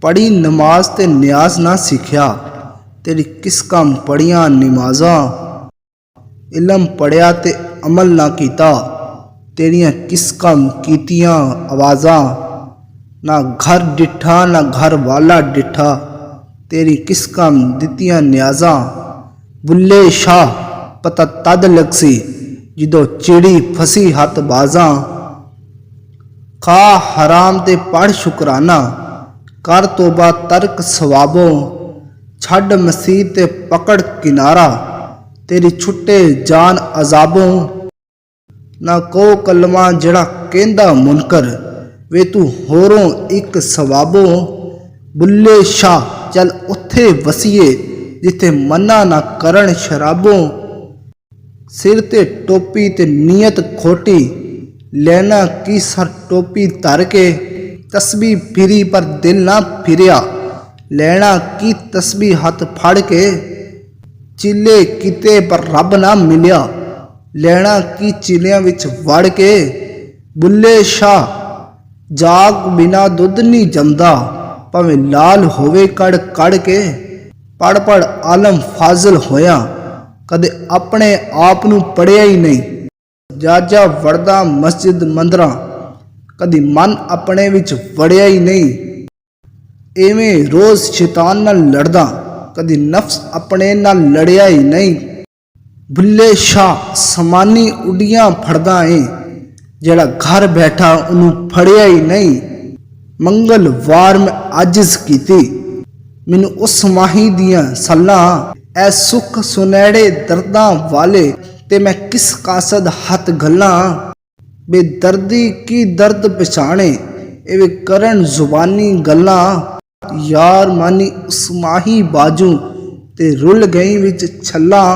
पढ़ी नमाज ते न्याज ना सीखिया, तेरी किस काम पढ़िया नमाजा। इलम पढ़िया ते अमल ना कीता, तेरियां किस काम कीतियां आवाज़ा। ना घर डिठा ना घर वाला डिठा, तेरी किस काम दितियां न्याजा। बुल्ले शाह पता तद लगसी, जिदों चिड़ी फसी हथ बाजा। खा हराम ते पढ़ शुकराना, कर तोबा तर्क सवाबो। छड़ मसीह ते पकड़ किनारा, तेरी छुट्टे जान अजाबों। ना को कलमा जड़ा कहंदा मुनकर, वे तू होरों एक सवाबों। बुल्ले शाह चल उत्थे वसीए, जिथे मना ना करन शराबों। सिर ते टोपी ते नीयत खोटी, लेना की सर टोपी धर के। तस्बी फिरी पर दिल ना फिरिया, लेना की तस्बी हथ फड़ के। चिले किते पर रब ना मिलिया, लेना की चिलियां विच वड़ के। बुल्ले शाह जाग बिना दुध नहीं जमदा, भावें लाल होवे कड़ कड़ के। पढ़ पढ़ आलम फाजिल होया, कदे अपने आप नूं पढ़िया ही नहीं। जाजा वड़दा मस्जिद मंदरा, कदी मन अपने विच वड़िया ही नहीं। एवें रोज शैतान नाल लड़दा, कदी नफ्स अपने नाल लड़िया ही नहीं। बुल्ले शाह समानी उडियां फड़दा है, जेड़ा घर बैठा उन्हों फड़िया ही नहीं। मंगलवार में आजिज कीती, मैनू उस माही दियां सलां। ऐ सुख सुनैड़े दर्दां वाले, ते मैं किस कासद हथ गल्लां। बेदर्दी की दर्द पछाणे, एवे करन जुबानी गल्लां। यार मानी उस माही बाजू, ते रुल गई विच छल्लां।